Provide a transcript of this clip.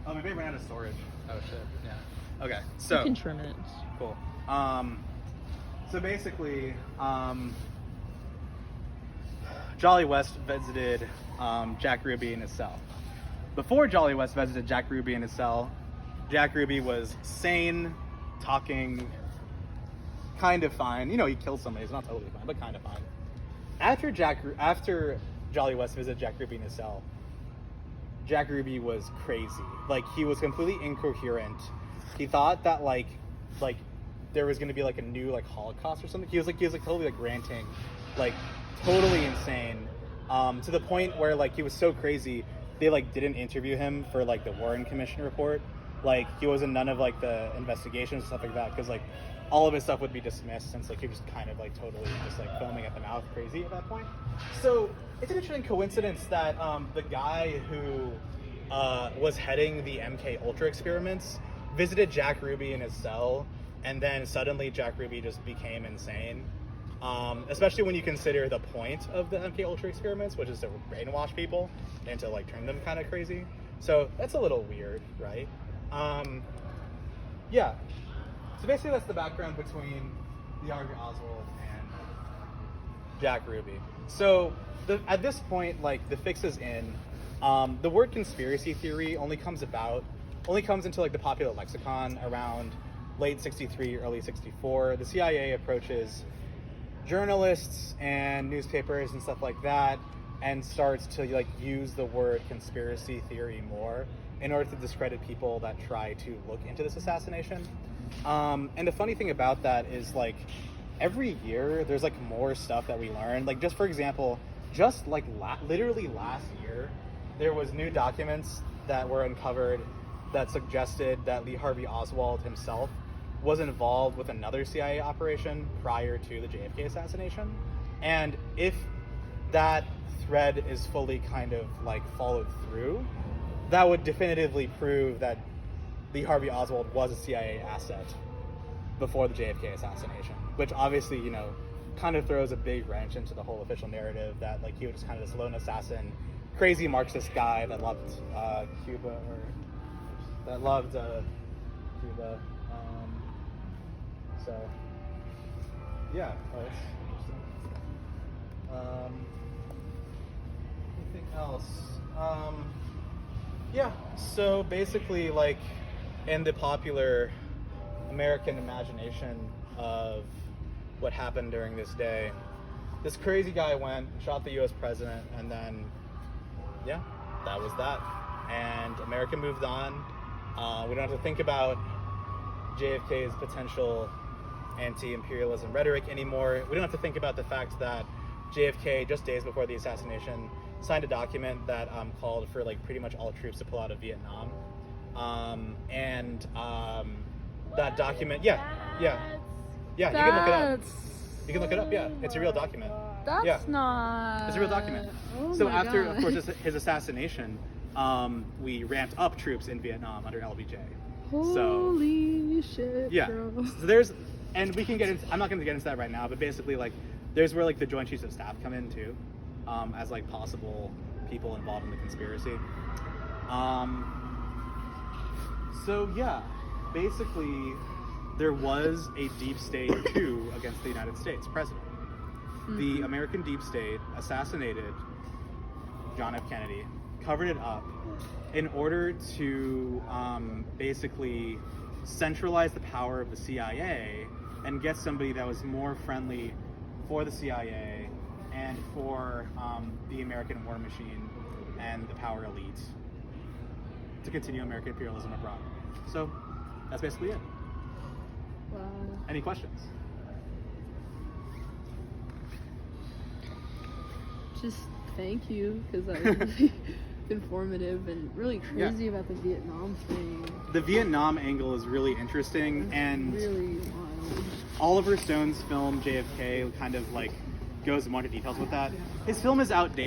Oh, maybe I ran out of storage. Oh shit. Yeah. Okay. You So can trim it. cool. So basically, Jolly West visited Jack Ruby in his cell. Before Jolly West visited Jack Ruby in his cell, Jack Ruby was sane, talking, kind of fine. You know, he killed somebody. He's not totally fine, but kind of fine. After Jolly West visited Jack Ruby in his cell, Jack Ruby was crazy. Like, he was completely incoherent. He thought that like there was going to be like a new like Holocaust or something. He was totally like ranting, like totally insane, to the point where like he was so crazy they like didn't interview him for like the Warren Commission report. Like, he was in none of like the investigations and stuff like that, because like all of his stuff would be dismissed, since like he was kind of like totally just like foaming at the mouth crazy at that point. So it's an interesting coincidence that the guy who was heading the MK Ultra experiments visited Jack Ruby in his cell, and then suddenly Jack Ruby just became insane. Especially when you consider the point of the MK Ultra experiments, which is to brainwash people and to like turn them kind of crazy. So that's a little weird, right? Yeah. So basically that's the background between Lee Harvey Oswald and Jack Ruby. So at this point, like, the fix is in. The word conspiracy theory only comes into like the popular lexicon around late 63, early 64. The CIA approaches journalists and newspapers and stuff like that and starts to like use the word conspiracy theory more in order to discredit people that try to look into this assassination. And the funny thing about that is, like, every year there's like more stuff that we learn. Like, just for example, just like literally last year, there was new documents that were uncovered that suggested that Lee Harvey Oswald himself was involved with another CIA operation prior to the JFK assassination. And if that thread is fully kind of like followed through, that would definitively prove that Lee Harvey Oswald was a CIA asset before the JFK assassination, which obviously, you know, kind of throws a big wrench into the whole official narrative that like he was just kind of this lone assassin, crazy Marxist guy that loved Cuba, or that loved Cuba. So yeah, that's interesting. Anything else? Yeah, so basically, like, in the popular American imagination of what happened during this day, this crazy guy went, shot the US president, and then, yeah, that was that. And America moved on. We don't have to think about JFK's potential anti-imperialism rhetoric anymore. We don't have to think about the fact that JFK, just days before the assassination, signed a document that called for like pretty much all troops to pull out of Vietnam. That document, you can look it up. You can look it up, yeah. It's a real document. That's not... It's a real document. Oh so my after, God. of course, his assassination, we ramped up troops in Vietnam under LBJ. Holy shit, Yeah. bro. So there's, and we can get into, I'm not going to get into that right now, but basically, like, there's where like the Joint Chiefs of Staff come in too, as like possible people involved in the conspiracy. So yeah, basically there was a deep state coup against the United States president. Mm-hmm. The American deep state assassinated John F. Kennedy, covered it up in order to basically centralize the power of the CIA and get somebody that was more friendly for the CIA and for the American war machine and the power elite to continue American imperialism abroad. So that's basically it. Wow. Any questions? Just thank you, because that was really informative and really crazy about the Vietnam thing. The Vietnam angle is really interesting, and really wild. Oliver Stone's film JFK kind of like goes more into details with that. His film is outdated.